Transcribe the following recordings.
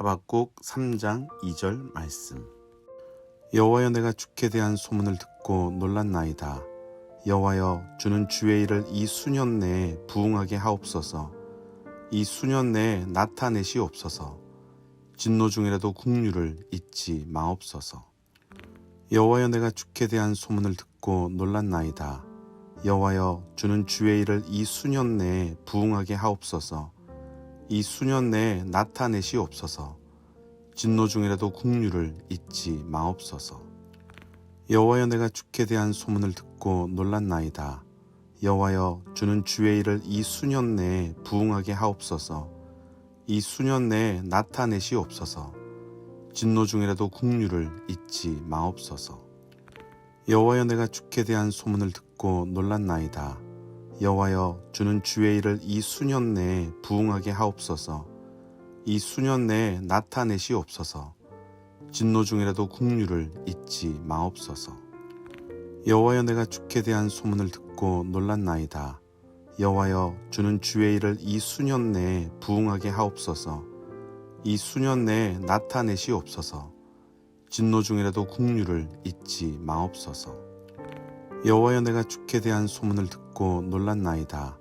하박국 3장 2절 말씀. 여호와여, 내가 주께 대한 소문을 듣고 놀랐나이다. 여호와여, 주는 주의 일을 이 수년 내에 부응하게 하옵소서. 이 수년 내에 나타내시옵소서. 진노 중이라도 국류를 잊지 마옵소서. 여호와여, 내가 주께 대한 소문을 듣고 놀랐나이다. 여호와여, 주는 주의 일을 이 수년 내에 부응하게 하옵소서. 이 수년 내에 나타내시옵소서. 진노 중이라도 국류를 잊지 마옵소서. 여호와여, 내가 주께 대한 소문을 듣고 놀랐나이다. 여호와여, 주는 주의 일을 이 수년 내에 부응하게 하옵소서. 이 수년 내에 나타내시옵소서. 진노 중이라도 국류를 잊지 마옵소서. 여호와여, 내가 주께 대한 소문을 듣고 놀랐나이다. 여호와여, 주는 주의 일을 이 수년 내에 부응하게 하옵소서. 이 수년 내에 나타내시옵소서. 진노 중이라도 국류를 잊지 마옵소서. 여호와여, 내가 주께 대한 소문을 듣고 놀랐나이다. 여호와여, 주는 주의 일을 이 수년 내에 부응하게 하옵소서. 이 수년 내에 나타내시옵소서. 진노 중이라도 국류를 잊지 마옵소서. 여호와여, 내가 주께 대한 소문을 듣고 놀랐나이다.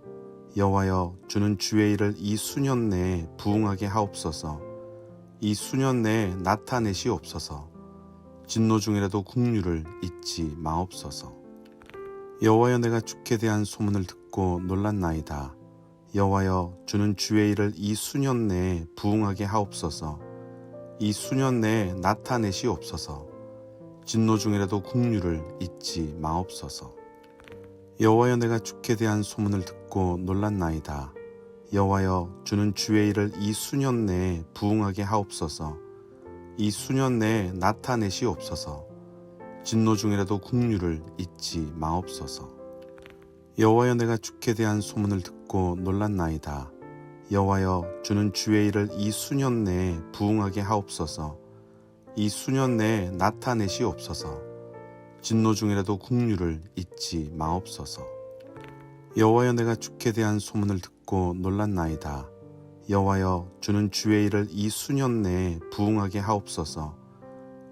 여호와여, 주는 주의 일을 이 수년 내에 부응하게 하옵소서. 이 수년 내에 나타내시옵소서. 진노 중이라도 국류를 잊지 마옵소서. 여호와여, 내가 주께 대한 소문을 듣고 놀랐나이다. 여호와여, 주는 주의 일을 이 수년 내에 부응하게 하옵소서. 이 수년 내에 나타내시옵소서. 진노 중이라도 국류를 잊지 마옵소서. 여호와여, 내가 주께 대한 소문을 듣고 놀랐나이다. 여호와여, 주는 주의 일을 이 수년 내에 부응하게 하옵소서. 이 수년 내에 나타내시옵소서. 진노 중이라도 국류를 잊지 마옵소서. 여호와여, 내가 주께 대한 소문을 듣고 놀랐나이다. 여호와여, 주는 주의 일을 이 수년 내에 부응하게 하옵소서. 이 수년 내에 나타내시옵소서. 진노 중이라도 국류를 잊지 마옵소서. 여호와여, 내가 주께 대한 소문을 듣고 놀랐나이다. 여호와여, 주는 주의 일을 이 수년 내에 부응하게 하옵소서.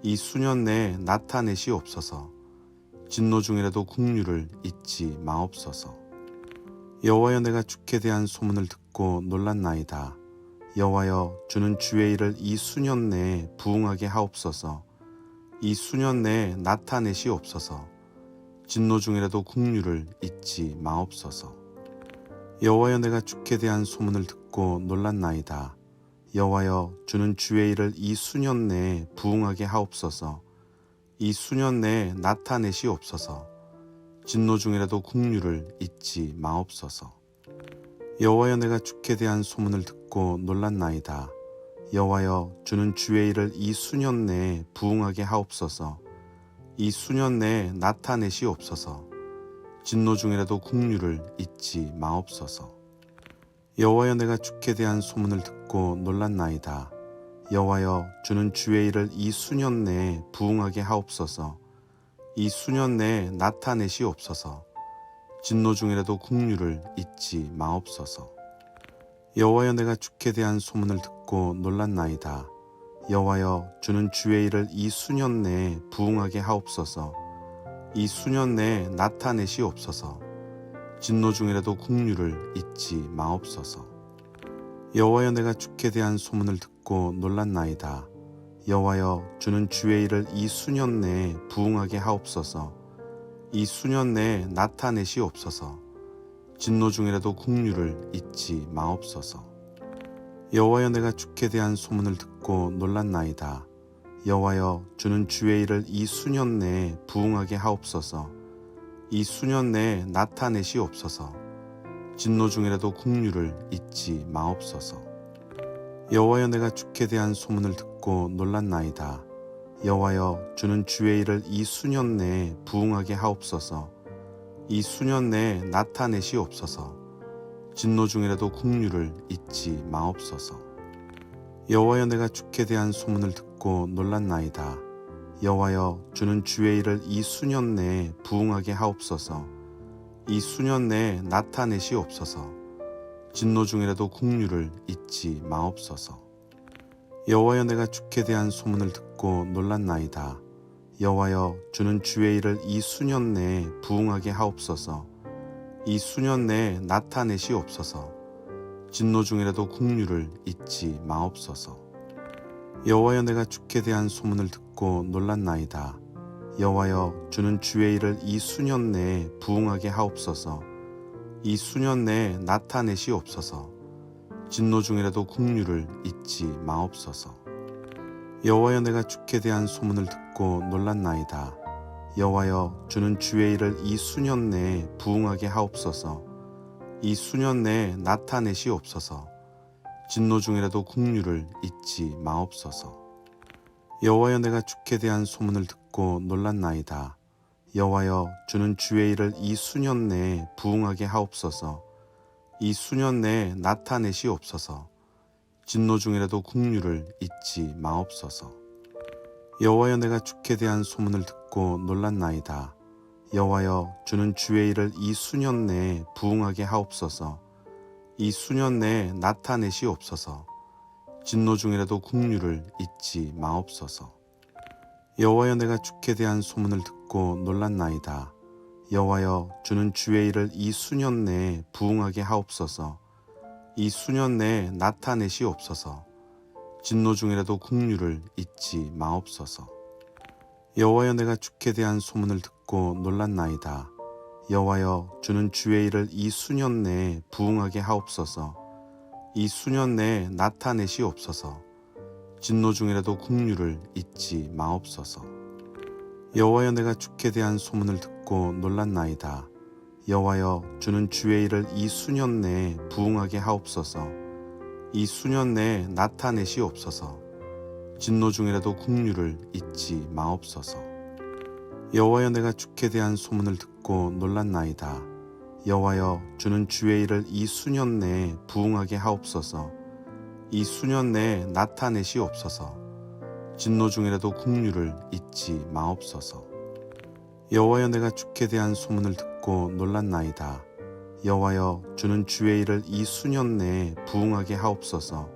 이 수년 내에 나타내시옵소서. 진노 중이라도 국류를 잊지 마옵소서. 여호와여, 내가 주께 대한 소문을 듣고 놀랐나이다. 여호와여, 주는 주의 일을 이 수년 내에 부응하게 하옵소서. 이 수년 내에 나타내시옵소서. 진노 중이라도 국류를 잊지 마옵소서. 여호와여, 내가 주께 대한 소문을 듣고 놀랐나이다. 여호와여, 주는 주의 일을 이 수년 내에 부응하게 하옵소서. 이 수년 내에 나타내시옵소서. 진노 중이라도 국류를 잊지 마옵소서. 여호와여, 내가 주께 대한 소문을 듣고 놀랐나이다. 여호와여, 주는 주의 일을 이 수년 내에 부응하게 하옵소서. 이 수년 내에 나타내시옵소서. 진노 중이라도 국류를 잊지 마옵소서. 여호와여, 내가 주께 대한 소문을 듣고 놀랐나이다. 여호와여, 주는 주의 일을 이 수년 내에 부응하게 하옵소서. 이 수년 내에 나타내시옵소서. 진노 중이라도 국류를 잊지 마옵소서. 여호와여, 내가 주께 대한 소문을 듣고 놀랐나이다. 여호와여, 주는 주의 일을 이 수년 내에 부응하게 하옵소서. 이 수년 내에 나타내시옵소서. 진노 중이라도 국류를 잊지 마옵소서. 여호와여, 내가 주께 대한 소문을 듣고 놀랐나이다. 여호와여, 주는 주의 일을 이 수년 내에 부응하게 하옵소서. 이 수년 내에 나타내시옵소서. 진노 중이라도 국류를 잊지 마옵소서. 여호와여, 내가 주께 대한 소문을 듣고 놀랐나이다. 여호와여, 주는 주의 일을 이 수년 내에 부응하게 하옵소서. 이 수년 내에 나타내시옵소서. 진노 중이라도 국류를 잊지 마옵소서. 여호와여, 내가 주께 대한 소문을 듣고 놀랐나이다. 여호와여, 주는 주의 일을 이 수년 내에 부응하게 하옵소서. 이 수년 내에 나타내시옵소서. 진노 중이라도 국류를 잊지 마옵소서. 여호와여, 내가 주께 대한 소문을 듣고 놀랐나이다. 여호와여, 주는 주의 일을 이 수년 내에 부응하게 하옵소서. 이 수년 내에 나타내시옵소서. 진노 중이라도 국류를 잊지 마옵소서. 여호와여 내가 주께 대한 소문을 듣고 놀랐나이다. 여호와여 주는 주의 일을 이 수년 내에 부응하게 하옵소서. 이 수년 내에 나타내시옵소서. 진노 중이라도 긍휼을 잊지 마옵소서. 여호와여 내가 주께 대한 소문을 듣고 놀랐나이다. 여호와여 주는 주의 일을 이 수년 내에 부응하게 하옵소서. 이 수년 내에 나타내시옵소서. 진노 중이라도 긍휼을 잊지 마옵소서. 여호와여 내가 주께 대한 소문을 듣고 놀랐나이다. 여호와여 주는 주의 일을 이 수년 내에 부응하게 하옵소서. 이 수년 내에 나타내시옵소서. 진노 중이라도 긍휼을 잊지 마옵소서. 여호와여 내가 주께 대한 소문을 듣고 놀랐나이다. 여호와여 주는 주의 일을 이 수년 내에 부응하게 하옵소서. 이 수년 내에 나타내시옵소서. 진노 중이라도 긍휼을 잊지 마옵소서. 여호와여 내가 주께 대한 소문을 듣고 놀랐나이다. 여호와여 주는 주의 일을 이 수년 내에 부응하게 하옵소서. 이 수년 내에 나타내시옵소서. 진노 중이라도 긍휼을 잊지 마옵소서. 여호와여 내가 주께 대한 소문을 듣고 놀랐나이다. 여호와여 주는 주의 일을 이 수년 내에 부응하게 하옵소서. 이 수년 내에 나타내시옵소서. 진노 중이라도 긍휼을 잊지 마옵소서. 여호와여 내가 주께 대한 소문을 듣고 놀랐나이다. 여호와여 주는 주의 일을 이 수년 내에 부응하게 하옵소서. 이 수년 내에 나타내시옵소서. 진노 중이라도 긍휼을 잊지 마옵소서. 여호와여 내가 주께 대한 소문을 듣고 놀랐나이다. 여호와여 주는 주의 일을 이 수년 내에 부응하게 하옵소서. 이 수년 내에 나타내시옵소서. 진노 중이라도 긍휼을 잊지 마옵소서. 여호와여 내가 주께 대한 소문을 듣고 놀랐나이다. 여호와여 주는 주의 일을 이 수년 내에 부응하게 하옵소서. 이 수년 내에 나타내시옵소서. 진노 중이라도 긍휼을 잊지 마옵소서. 여호와여 내가 주께 대한 소문을 듣고 놀랐나이다. 여호와여 주는 주의 일을 이 수년 내에 부응하게 하옵소서.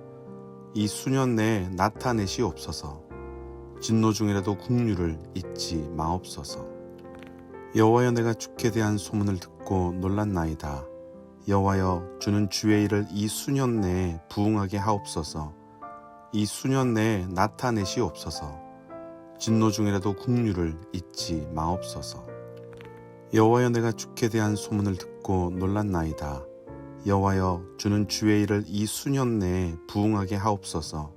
이 수년 내에 나타내시옵소서. 진노 중이라도 긍휼을 잊지 마옵소서. 여호와여 내가 주께 대한 소문을 듣고 놀랐나이다. 여호와여 주는 주의 일을 이 수년 내에 부응하게 하옵소서. 이 수년 내에 나타내시옵소서. 진노 중이라도 긍휼을 잊지 마옵소서. 여호와여 내가 주께 대한 소문을 듣고 놀랐나이다. 여호와여 주는 주의 일을 이 수년 내에 부응하게 하옵소서.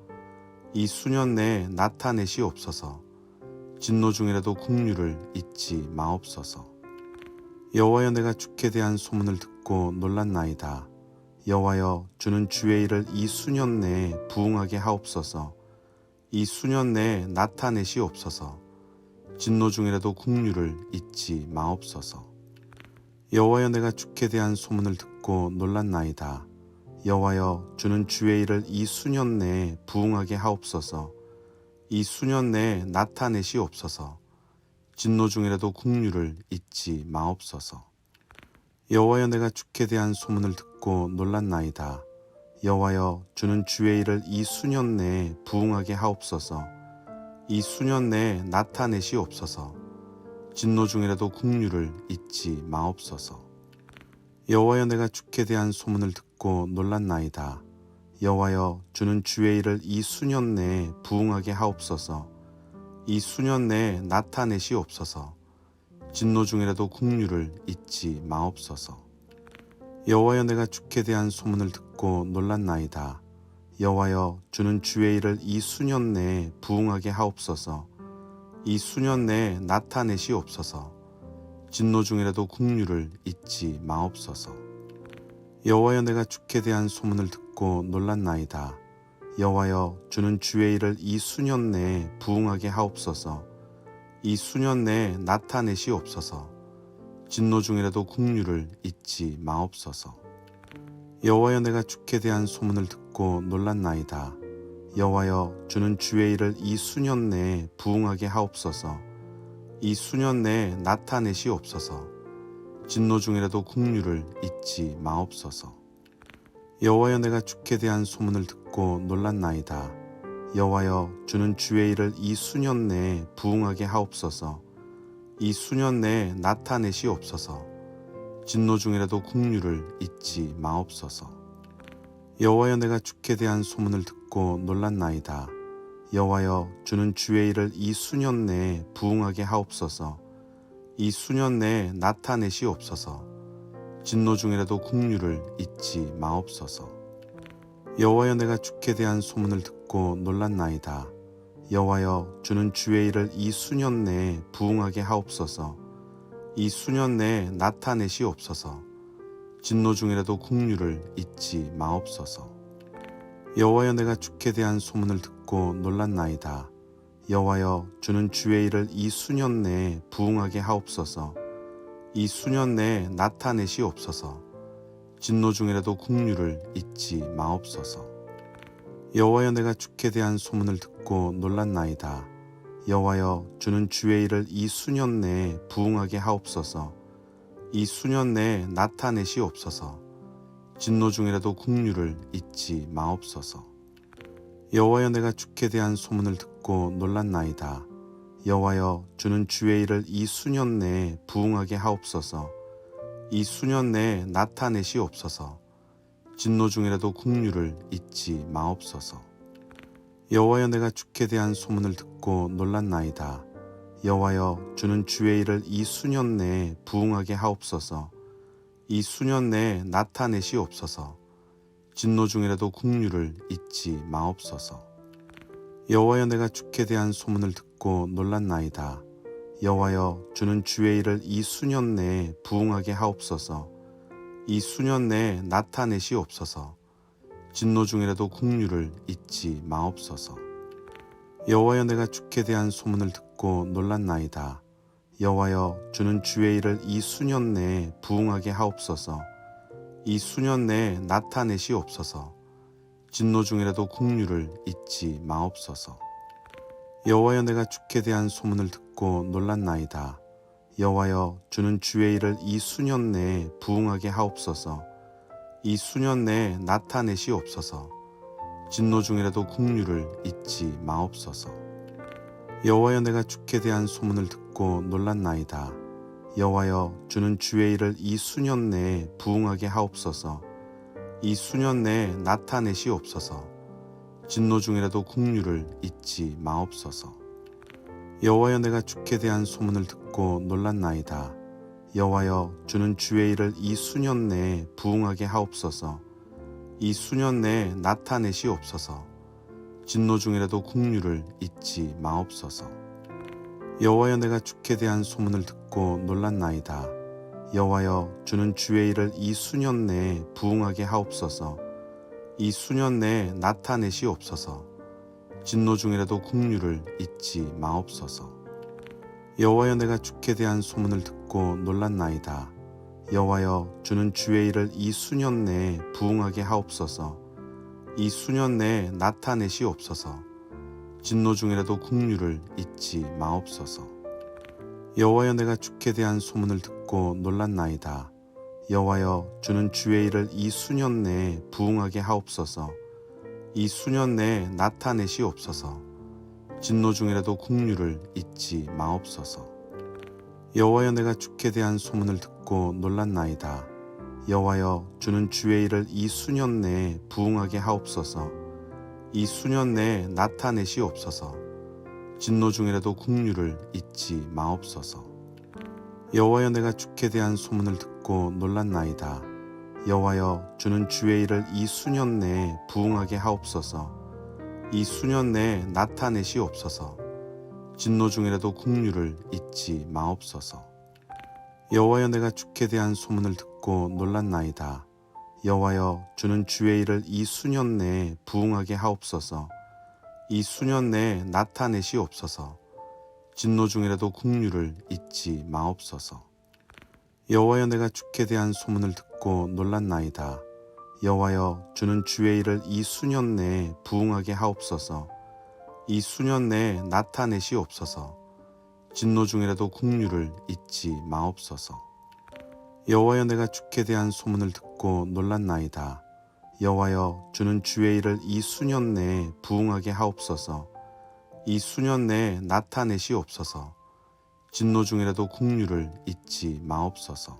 이 수년 내에 나타내시옵소서. 진노 중이라도 긍휼을 잊지 마옵소서. 여호와여 내가 주께 대한 소문을 듣고 놀랐나이다. 여호와여 주는 주의 일을 이 수년 내에 부응하게 하옵소서. 이 수년 내에 나타내시옵소서. 진노 중이라도 긍휼을 잊지 마옵소서. 여호와여 내가 주께 대한 소문을 듣고 놀랐나이다. 여호와여 주는 주의 일을 이 수년 내에 부응하게 하옵소서. 이 수년 내에 나타내시옵소서. 진노 중이라도 긍휼을 잊지 마옵소서. 여호와여 내가 주께 대한 소문을 듣고 놀랐나이다. 여호와여 주는 주의 일을 이 수년 내에 부응하게 하옵소서. 이 수년 내에 나타내시옵소서. 진노 중이라도 긍휼을 잊지 마옵소서. 여호와여 내가 주께 대한 소문을 듣고 놀랐나이다. 여호와여 주는 주의 일을 이 수년 내에 부응하게 하옵소서. 이 수년 내에 나타내시옵소서. 진노 중이라도 긍휼을 잊지 마옵소서. 여호와여 내가 주께 대한 소문을 듣고 놀랐나이다. 여호와여 주는 주의 일을 이 수년 내에 부응하게 하옵소서. 이 수년 내에 나타내시옵소서. 진노 중이라도 긍휼을 잊지 마옵소서. 여호와여 내가 주께 대한 소문을 듣고 놀랐나이다. 여호와여 주는 주의 일을 이 수년 내에 부응하게 하옵소서. 이 수년 내에 나타내시옵소서. 진노 중이라도 긍휼을 잊지 마옵소서. 여호와여 내가 주께 대한 소문을 듣고 놀랐나이다. 여호와여 주는 주의 일을 이 수년 내에 부응하게 하옵소서. 이 수년 내에 나타내시옵소서. 진노 중이라도 긍휼을 잊지 마옵소서. 여호와여 내가 주께 대한 소문을 듣고 놀랐나이다. 여호와여 주는 주의 일을 이 수년 내에 부응하게 하옵소서. 이 수년 내에 나타내시옵소서. 진노 중이라도 긍휼을 잊지 마옵소서. 여호와여 내가 주께 대한 소문을 듣고 놀랐나이다. 여호와여 주는 주의 일을 이 수년 내에 부응하게 하옵소서. 이 수년 내에 나타내시옵소서. 진노 중이라도 긍휼을 잊지 마옵소서. 여호와여 내가 주께 대한 소문을 듣고 놀랐나이다. 여호와여 주는 주의 일을 이 수년 내에 부응하게 하옵소서. 이 수년 내에 나타내시옵소서. 진노 중이라도 긍휼을 잊지 마옵소서. 여호와여 내가 주께 대한 소문을 듣고 놀랐나이다. 여호와여 주는 주의 일을 이 수년 내에 부응하게 하옵소서. 이 수년 내에 나타내시옵소서. 진노 중이라도 긍휼을 잊지 마옵소서. 여호와여 내가 주께 대한 소문을 듣고 놀랐나이다. 여호와여 주는 주의 일을 이 수년 내에 부응하게 하옵소서. 이 수년 내에 나타내시옵소서. 진노 중이라도 긍휼을 잊지 마옵소서. 여호와여 내가 주께 대한 소문을 듣고 놀랐나이다. 여호와여 주는 주의 일을 이 수년 내에 부응하게 하옵소서. 이 수년 내에 나타내시옵소서. 진노 중이라도 긍휼을 잊지 마옵소서. 여호와여 내가 주께 대한 소문을 듣고 놀랐나이다. 여호와여 주는 주의 일을 이 수년 내에 부응하게 하옵소서. 이 수년 내에 나타내시옵소서. 진노 중이라도 긍휼을 잊지 마옵소서. 여호와여 내가 주께 대한 소문을 듣고 놀랐나이다. 여호와여 주는 주의 일을 이 수년 내에 부응하게 하옵소서. 이 수년 내에 나타내시옵소서. 진노 중이라도 긍휼을 잊지 마옵소서. 여호와여 내가 주께 대한 소문을 듣고 놀랐나이다. 여호와여 주는 주의 일을 이 수년 내에 부응하게 하옵소서. 이 수년 내에 나타내시옵소서. 진노 중이라도 긍휼을 잊지 마옵소서. 여호와여 내가 주께 대한 소문을 듣고 놀랐나이다. 여호와여 주는 주의 일을 이 수년 내에 부응하게 하옵소서. 이 수년 내에 나타내시옵소서. 진노 중이라도 긍휼을 잊지 마옵소서. 여호와여 내가 주께 대한 소문을 듣고 놀랐나이다. 여호와여 주는 주의 일을 이 수년 내에 부응하게 하옵소서. 이 수년 내에 나타내시옵소서. 진노 중이라도 긍휼을 잊지 마옵소서. 여호와여 내가 주께 대한 소문을 듣고 놀랐나이다. 여호와여 주는 주의 일을 이 수년 내에 부응하게 하옵소서. 이 수년 내에 나타내시옵소서. 진노 중이라도 긍휼을 잊지 마옵소서. 여호와여 내가 주께 대한 소문을 듣고 놀랐나이다. 여호와여 주는 주의 일을 이 수년 내에 부응하게 하옵소서. 이 수년 내에 나타내시옵소서. 진노 중이라도 긍휼을 잊지 마옵소서. 여호와여 내가 주께 대한 소문을 듣고 놀랐나이다. 여호와여 주는 주의 일을 이 수년 내에 부응하게 하옵소서. 이 수년 내에 나타내시옵소서. 진노 중이라도 긍휼을 잊지 마옵소서. 여호와여 내가 주께 대한 소문을 듣고 놀랐나이다. 여호와여 주는 주의 일을 이 수년 내에 부응하게 하옵소서. 이 수년 내에 나타내시옵소서. 진노 중이라도 긍휼을 잊지 마옵소서. 여호와여 내가 주께 대한 소문을 듣고 놀랐나이다. 여호와여 주는 주의 일을 이 수년 내에 부응하게 하옵소서. 이 수년 내에 나타내시옵소서. 진노 중이라도 긍휼을 잊지 마옵소서. 여호와여 내가 주께 대한 소문을 듣고 놀랐나이다. 여호와여 주는 주의 일을 이 수년 내에 부응하게 하옵소서. 이 수년 내에 나타내시옵소서. 진노 중이라도 긍휼을 잊지 마옵소서. 여호와여 내가 주께 대한 소문을 듣고 놀랐나이다. 여호와여 주는 주의 일을 이 수년 내에 부응하게 하옵소서. 이 수년 내에 나타내시옵소서. 진노 중이라도 긍휼을 잊지 마옵소서. 여호와여 내가 주께 대한 소문을 듣고 놀랐나이다. 여호와여 주는 주의 일을 이 수년 내에 부응하게 하옵소서. 이 수년 내에 나타내시옵소서. 진노 중이라도 긍휼을 잊지 마옵소서. 여호와여 내가 주께 대한 소문을 듣고 놀랐나이다. 여호와여 주는 주의 일을 이 수년 내에 부응하게 하옵소서. 이 수년 내에 나타내시옵소서. 진노 중이라도 긍휼을 잊지 마옵소서.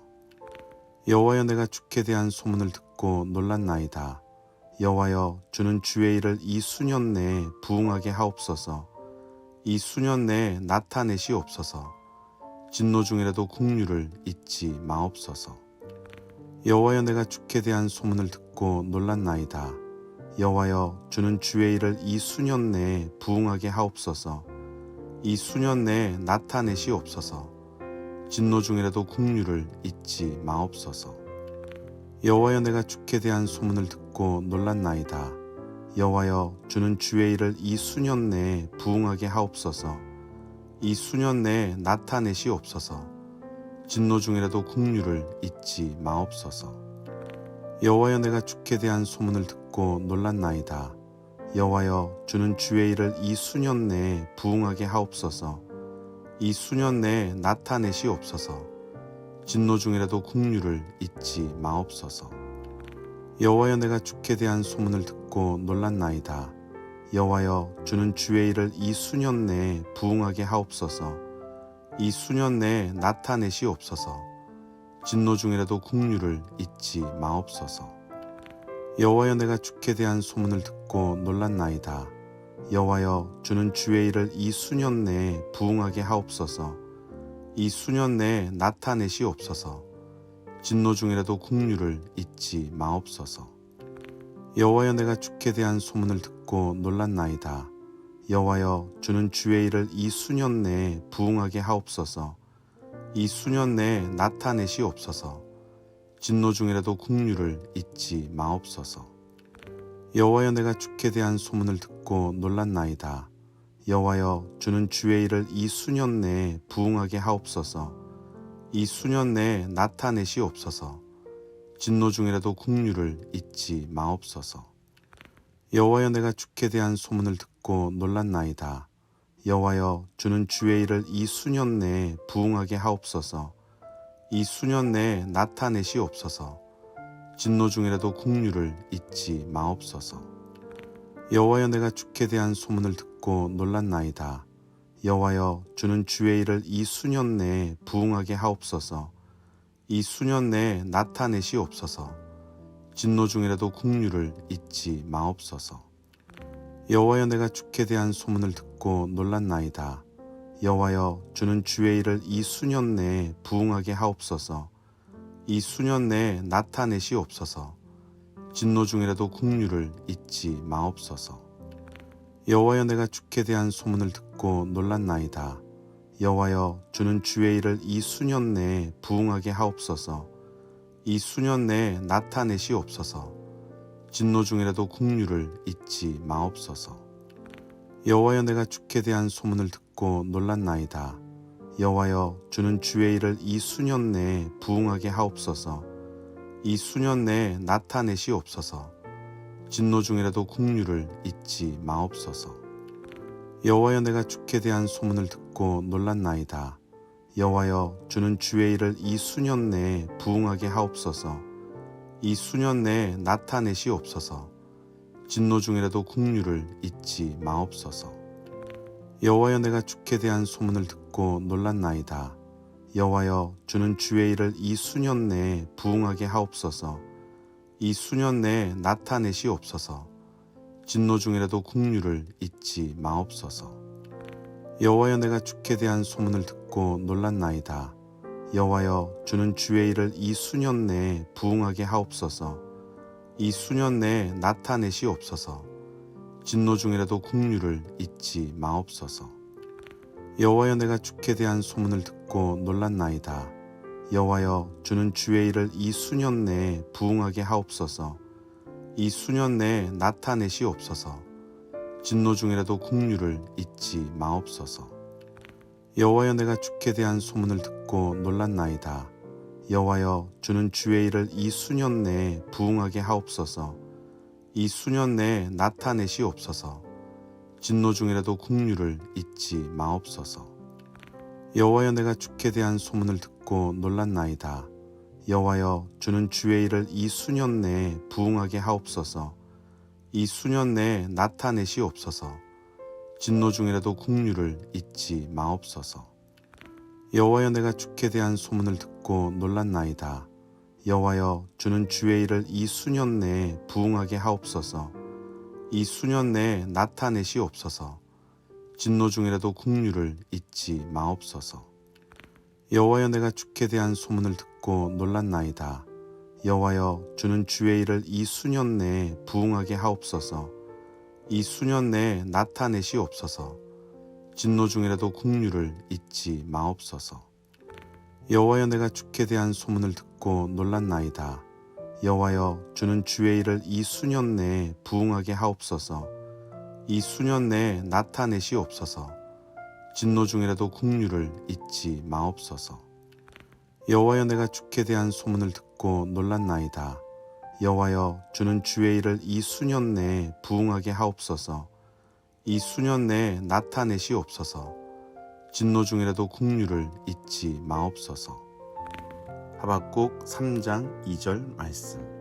여호와여 내가 주께 대한 소문을 듣고 놀랐나이다. 여호와여 주는 주의 일을 이 수년 내에 부응하게 하옵소서. 이 수년 내에 나타내시옵소서. 진노 중이라도 긍휼을 잊지 마옵소서. 여호와여 내가 주께 대한 소문을 듣고 놀랐나이다. 여호와여 주는 주의 일을 이 수년 내에 부응하게 하옵소서. 이 수년 내에 나타내시옵소서. 진노 중이라도 긍휼을 잊지 마옵소서. 여호와여 내가 주께 대한 소문을 듣고 놀랐나이다. 여호와여 주는 주의 일을 이 수년 내에 부응하게 하옵소서. 이 수년 내에 나타내시옵소서. 진노 중이라도 긍휼을 잊지 마옵소서. 여호와여 내가 주께 대한 소문을 듣고 놀랐나이다. 여호와여 주는 주의 일을 이 수년 내에 부응하게 하옵소서. 이 수년 내에 나타내시옵소서. 진노 중이라도 긍휼을 잊지 마옵소서. 여호와여 내가 주께 대한 소문을 듣고 놀랐나이다. 여호와여 주는 주의 일을 이 수년 내에 부응하게 하옵소서. 이 수년 내에 나타내시옵소서. 진노 중이라도 긍휼을 잊지 마옵소서. 여호와여 내가 주께 대한 소문을 듣고 놀랐나이다. 여호와여 주는 주의 일을 이 수년 내에 부응하게 하옵소서. 이 수년 내에 나타내시옵소서. 진노 중이라도 긍휼을 잊지 마옵소서. 여호와여 내가 주께 대한 소문을 듣고 놀랐나이다. 여호와여 주는 주의 일을 이 수년 내에 부응하게 하옵소서. 이 수년 내에 나타내시옵소서. 진노 중이라도 긍휼을 잊지 마옵소서. 여호와여 내가 주께 대한 소문을 듣고 놀랐나이다. 여호와여 주는 주의 일을 이 수년 내에 부응하게 하옵소서. 이 수년 내에 나타내시옵소서. 진노 중이라도 긍휼을 잊지 마옵소서. 여호와여 내가 주께 대한 소문을 듣고 놀랐나이다. 여호와여 주는 주의 일을 이 수년 내에 부응하게 하옵소서. 이 수년 내에 나타내시옵소서. 진노 중이라도 긍휼을 잊지 마옵소서. 여호와여 내가 주께 대한 소문을 듣고 놀랐나이다. 여호와여 주는 주의 일을 이 수년 내에 부응하게 하옵소서. 이 수년 내에 나타내시옵소서. 진노 중이라도 긍휼을 잊지 마옵소서. 여호와여 내가 주께 대한 소문을 듣고 놀랐나이다. 여호와여 주는 주의 일을 이 수년 내에 부응하게 하옵소서. 이 수년 내에 나타내시옵소서. 진노 중이라도 긍휼을 잊지 마옵소서. 여호와여 내가 주께 대한 소문을 듣고 놀랐나이다. 여호와여 주는 주의 일을 이 수년 내에 부응하게 하옵소서. 이 수년 내에 나타내시옵소서. 진노 중이라도 긍휼을 잊지 마옵소서. 여호와여 내가 주께 대한 소문을 듣고 놀랐나이다. 여호와여 주는 주의 일을 이 수년 내에 부응하게 하옵소서. 이 수년 내에 나타내시옵소서. 진노 중이라도 긍휼을 잊지 마옵소서. 여호와여 내가 주께 대한 소문을 듣고 놀랐나이다. 여호와여 주는 주의 일을 이 수년 내에 부응하게 하옵소서. 이 수년 내에 나타내시옵소서. 진노 중이라도 긍휼을 잊지 마옵소서. 여호와여 내가 주께 대한 소문을 듣고 놀랐나이다. 여호와여 주는 주의 일을 이 수년 내에 부응하게 하옵소서. 이 수년 내에 나타내시옵소서. 진노 중이라도 긍휼을 잊지 마옵소서. 여호와여 내가 주께 대한 소문을 듣고 놀랐나이다. 여호와여 주는 주의 일을 이 수년 내에 부응하게 하옵소서. 이 수년 내에 나타내시옵소서. 진노 중이라도 긍휼을 잊지 마옵소서. 여호와여 내가 주께 대한 소문을 듣고 놀랐나이다. 여호와여 주는 주의 일을 이 수년 내에 부응하게 하옵소서. 이 수년 내에 나타내시옵소서. 진노 중이라도 긍휼을 잊지 마옵소서. 여호와여 내가 주께 대한 소문을 듣고 놀랐나이다. 여호와여 주는 주의 일을 이 수년 내에 부응하게 하옵소서. 이 수년 내에 나타내시옵소서. 진노 중이라도 긍휼을 잊지 마옵소서. 여호와여 내가 주께 대한 소문을 듣고 놀랐나이다. 여호와여 주는 주의 일을 이 수년 내에 부응하게 하옵소서. 이 수년 내에 나타내시옵소서. 진노 중이라도 국류를 잊지 마옵소서. 여호와여 내가 주께 대한 소문을 듣고 놀랐나이다. 여호와여 주는 주의 일을 이 수년 내에 부응하게 하옵소서. 이 수년 내에 나타내시옵소서. 진노 중이라도 국류를 잊지 마옵소서. 여호와여 내가 주께 대한 소문을 듣고 놀랐나이다. 여호와여 주는 주의 일을 이 수년 내에 부응하게 하옵소서. 이 수년 내에 나타내시옵소서. 진노 중이라도 국류를 잊지 마옵소서. 여호와여 내가 주께 대한 소문을 듣고 놀랐나이다. 여호와여 주는 주의 일을 이 수년 내에 부응하게 하옵소서. 이 수년 내에 나타내시옵소서. 진노 중이라도 국류를 잊지 마옵소서. 여호와여 내가 주께 대한 소문을 듣고 놀랐나이다. 여호와여 주는 주의 일을 이 수년 내에 부응하게 하옵소서. 이 수년 내에 나타내시옵소서. 진노 중이라도 국류를 잊지 마옵소서. 하박국 3장 2절 말씀.